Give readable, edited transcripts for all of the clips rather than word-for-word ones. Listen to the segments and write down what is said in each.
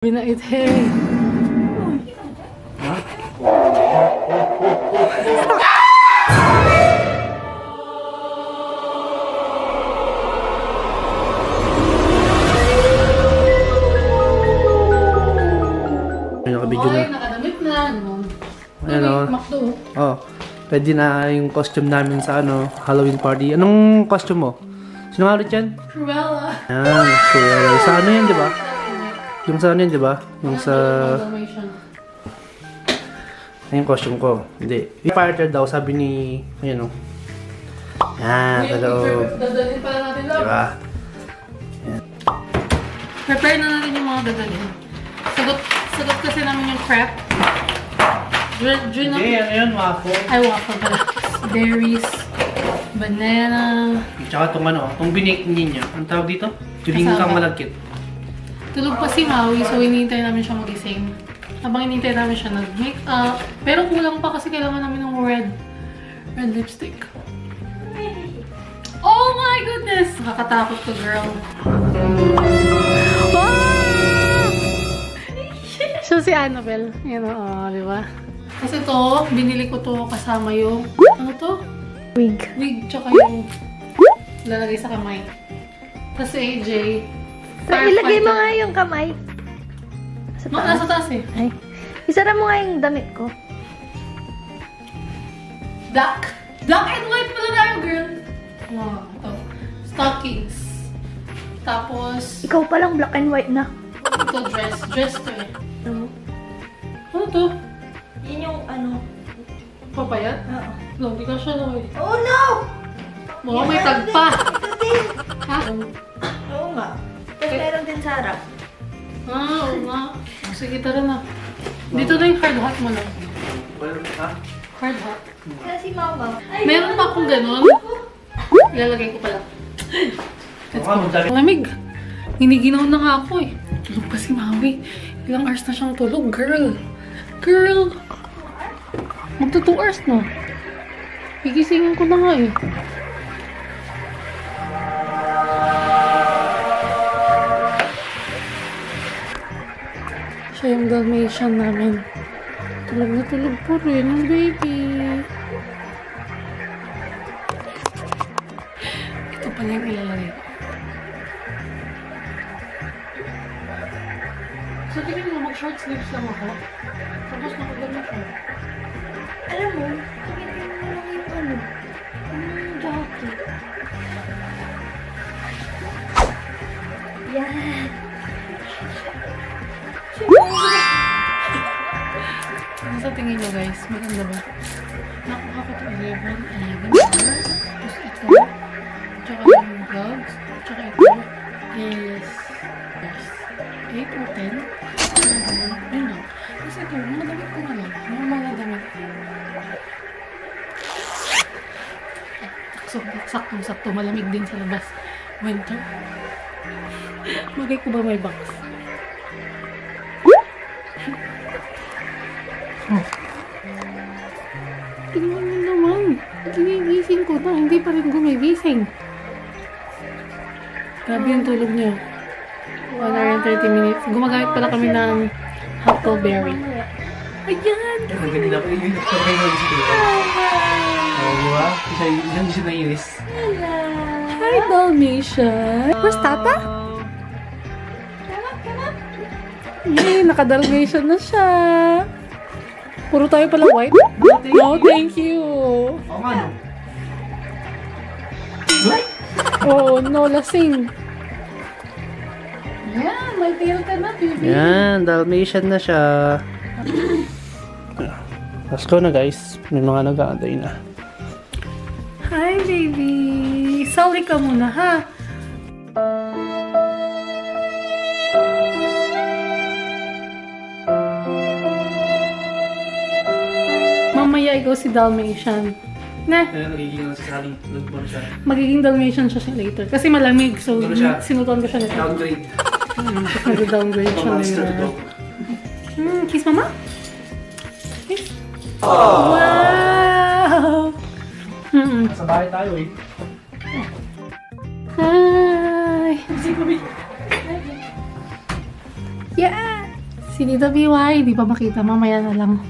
Binait, hey. Nakabidyo na. Nakadamit na. Ayan o. Oh, pwede na yung costume namin sa Halloween party. Anong costume mo? Sino nga ulit yan? Cruella. Ayan, Cruella. Sa ano yan, di ba? Yung sa ano yan, di ba? Yung sa... Yung costume ko. Hindi. Fighter daw, sabi ni... Ayan o. Yan, hello. Dadalhin pala natin lang. Diba? Prepare na natin yung mga dadalhin. Sagot kasi namin yung crap. Hindi, ano yun, waffle. Ay, waffle pala. Berries. Banana. Tsaka itong binake niya. Ang tawag dito? Tuling kang malagkit. Tulog pa si Maui, so hinihintay namin siya magising. Habang hinihintay namin siya nag-makeup. Pero kulang pa kasi kailangan namin ng red lipstick. Oh my goodness! Nakakatakot to, girl. So si Annabelle, yan o, di ba? Kasi to, binili ko to kasama yung, ano to? Wig. Wig, tsaka yung lalagay sa kamay. Tapos si AJ, Ilagay mo nga yung kamay. Sa taas. nasa taas eh. Ay. Isara mo nga yung damit ko. Black and white pala tayo, girl. Wow, ito. Stockings. Tapos, Ikaw palang black and white na. ito dress. Dress to eh. Ano to? Yun yung ano. Papayat? Oo. No, di ka siya lang eh. Oh no! Baka may tagpa. Ito din. Ha? Oo nga. Tapos meron din sa harap. Oo nga. Sige, tara na. Dito na yung hard hat mo lang. Ha? Hard hat. Kaya si mama. Meron pa akong ganun. Ilalagay ko pala. Lamig. Hiniginaw na nga ako eh. Tulog pa si Maui. Ilang hours na siyang tulog, girl. Girl! Magto 2 hours na. Gigisingin ko na nga eh. Siya yung Dalmatian namin. Tulog na tulog po rin ang baby. Ito pala yung ilalagay ko. So, tingin mo, mag-short sleeves lang ako. Tapos nakagano siya. Alam mo, tingin mo lang yung ano. Yung jacket. Yan. Ano sa tingin nyo, guys? Maganda ba? Nakuha ko ito 11. Tapos ito. Tsaka yung vlogs. Tsaka ito is 8 or 10. Yun lang. Tapos ito, mga damit ko na lang. Normal na damit. Sakto. Malamig din sa labas. Winter. Magay ko ba may box? Tingnan mo naman. Ginigising ko na. Hindi pa rin gumigising. Grabe yung tulog niya. 1 hour and 30 minutes. Gumagamit pala kami ng huckleberry. Ayan! Ang ganda po yung diba? Isang gusto na inis. Hi, Dalmatian! Where's Tata? Yay! Naka-Dalmatian na siya! Puro tayo pala white? No, thank you! Oo nga no. Oh, no, lasing! Yan! May tail ka na, baby! Yan, Dalmatian na siya. Let's go na guys. May mga nag-aantay na. Hi, baby! Sorry ka muna, ha? Mamaya ikaw si Dalmatian. Na? Nagiging sasaling nagbuno siya. Magiging Dalmatian siya later. Kasi malamig, so sinutuan ko siya nito. Downgrade. Nag-downgrade siya nila. Kiss mama? Kiss? Wow! Sa bahay tayo eh. Hi! Yeah! Si Tita BY, di pa makita. Mamaya na lang.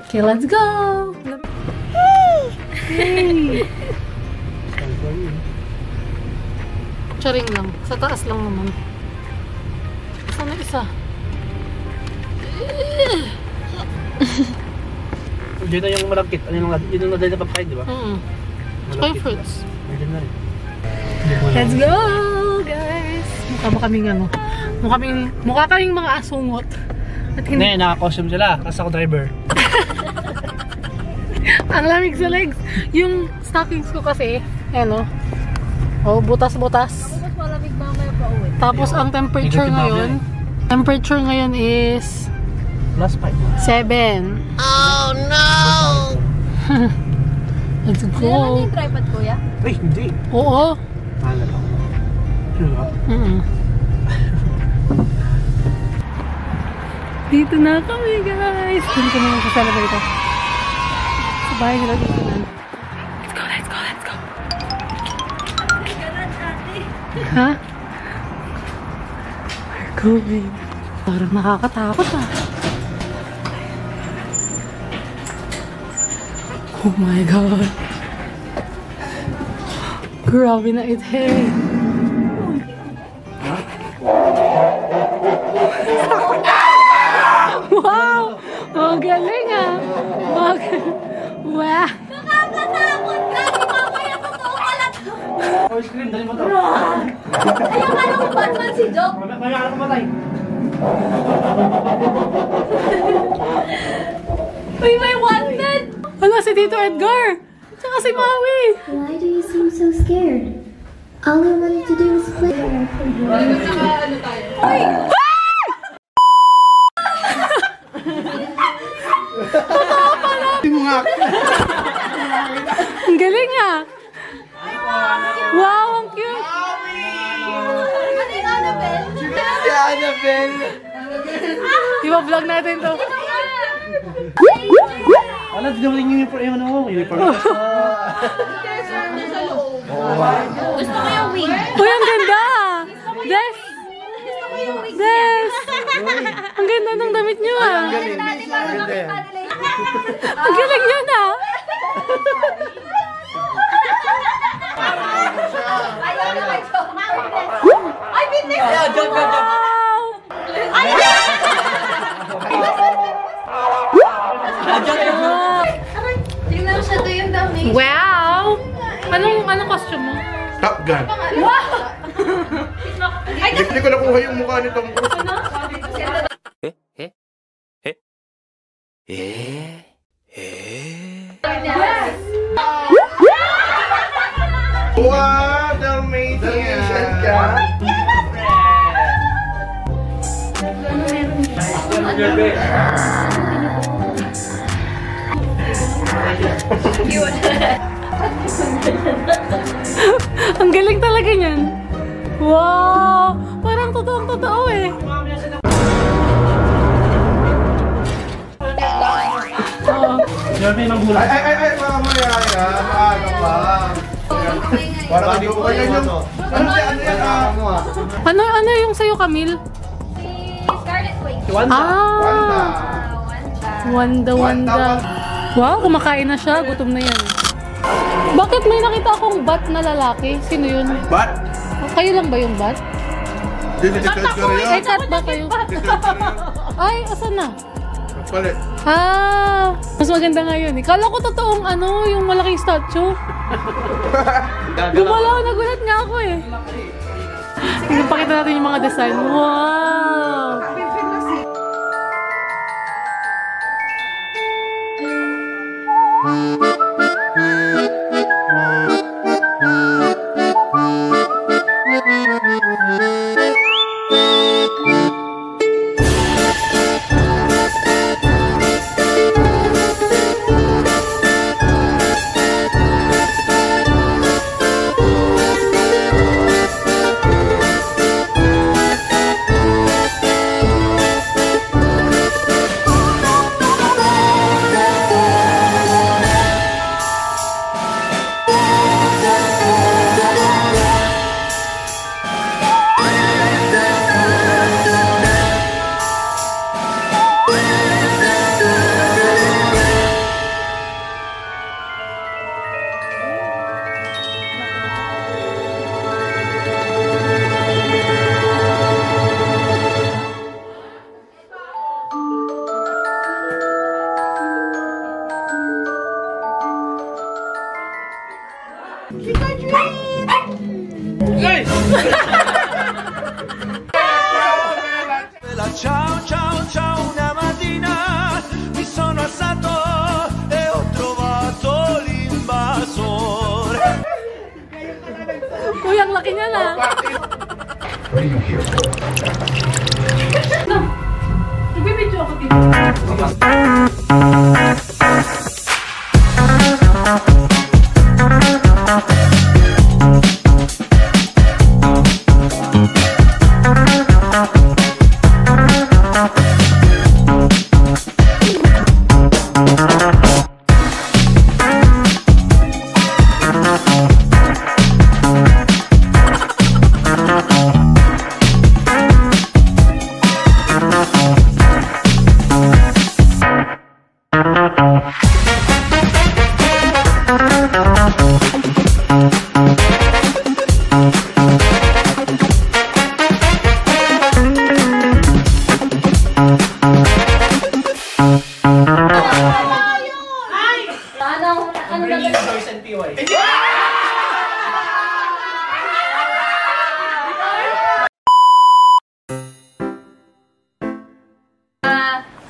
Okay, let's go! Hey! Charing lang. Sa taas lang naman. Saan na isa? Dito yung malagkit. Ano yung dito na dahil na pagkain, di ba? Tsaka yung fruits. Medyo na rin. Let's go, guys! Mukha ba kaming ano? Mukha kaming mga asungot. At Hindi, naka-costume sila. Kasi ako driver. Ang lamig sa legs. Yung stockings ko kasi, ano, oh, butas-butas. Tapos malamig mamaya pa uwi. Tapos ang temperature ngayon is Plus 5. 7. Oh no! Let's Kailan go. yung tripod, kuya? Ay, hindi. Oo. Mahal lang. Sure ba? Dito na kami, guys. Dito kami mag-celebrate. Sa bahay nila dito na. Let's go, let's go, let's go. Ha? We're going. Parang nakakatakot ah. Oh my God. Grabe na ito eh. Wow! Ang galing ah! Wow! Nakakatakot ka! Mamaya totoo ka lang! Oh, screen, dali mo to. Ayaw ka lang Batman si Jock! Mamaya ka pumatay. Uy, may wanted! Wala si Tito Edgar! Tsaka si Maui! Why do you seem so scared? All I wanted to do was play. Ang galing ah! Wow, ang cute! Ano yung Annabelle? Si Annabelle. Diba vlog natin to? Ano, dinawin yung uniform ko. Gusto ko yung wig. Uy, ang ganda! Des! Des! Ang ganda ng damit niyo ah! Ang galing niya na! Ay, binig! Wow! Tingnan siya to yung dami. Wow! Anong costume mo? Top Gun. Wow! Hindi ko nakuha yung mukha ni Tom Cruise. Wow, Dalmatian ka. Ang galing talaga niyan. Wow! Parang totoong-totoo eh. Yorme, magulat. Ay, mamaya yan. Maaga pa. Para hindi ko kayo yung... Ano yan? Ano yung sa'yo, Camille? Si Scarlet Witch. Si Wanda. Wanda. Wanda. Wow, kumakain na siya. Gutom na yan. Bakit may nakita akong bat na lalaki? Sino yun? Bat? Kayo lang ba yung bat? Dinidikat ka rin Ay, yan. cat ba kayo? Ay, asan na? Palit. Ah, mas maganda nga yun. Kala ko totoong yung malaking statue. Gumalaw, nagulat nga ako eh. Pakita natin yung mga design. Wow! ciao ciao ciao una mattina mi sono alzato e ho trovato l'invasore. Uy, ang laki niya na. Nagbibidyo ako dito.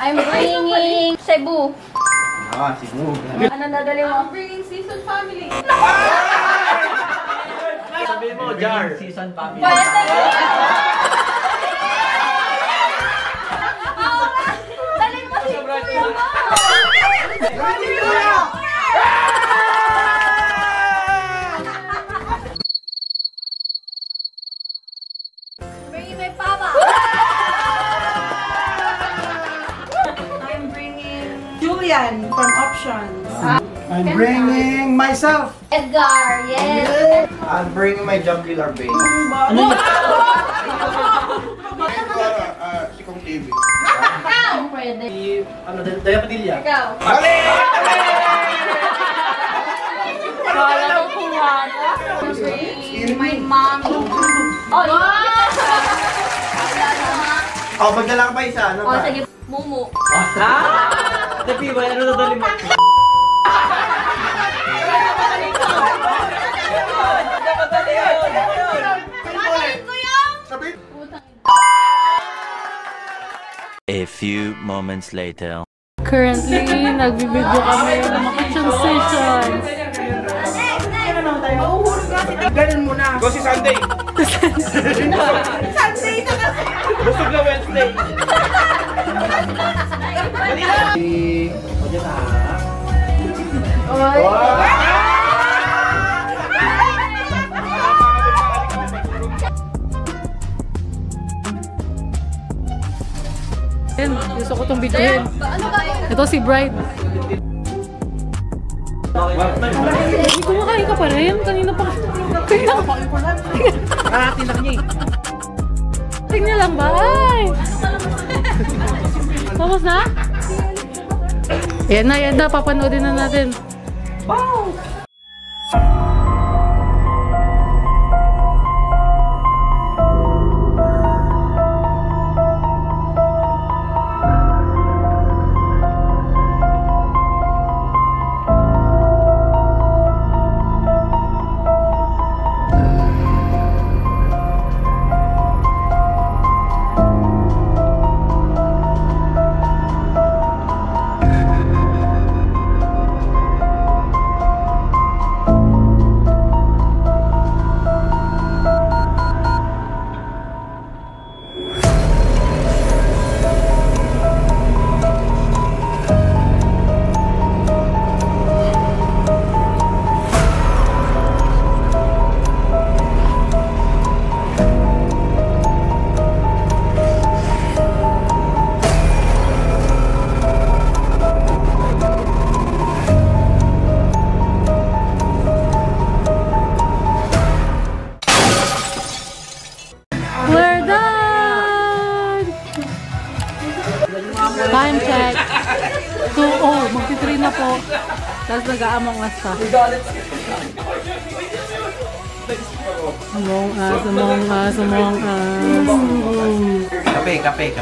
I'm bringing Cebu. Ah, Cebu. Ano dadali mo? I'm bringing Season Family. Sabi mo, Jar. Season family. Pwede. Dalhin mo si Kuya mo. Bringing my papa. I'm bringing Julian from Options. I'm bringing myself. Edgar, yes. I'm bringing my jugular vein. Sikong TV. Ikaw! Pwede. Ano, Daya Padilla. Ikaw. Mali! Kala ko kuha ka. My mommy. Oh, Oh, magdala ka pa isa. Ano oh, ba? sige. Mumu. Tapi ba, ano dadali mo? A few moments later. Currently, nagbibidyo kami ng mga kitchen sessions. Ganun muna. Go si Sunday. Sunday na kasi. Busog na Wednesday. Gusto ko itong videoin. Ito si Bride. Hindi kumakain ka pa rin. Kanina pa. Tinak niya eh. Tingnan lang ba? Ay! Tapos na? Yan na. Papanoodin na natin. Wow! Time check. 2:00. Magti-3 na po. Tapos nag-aamong us pa. Among us. Kape.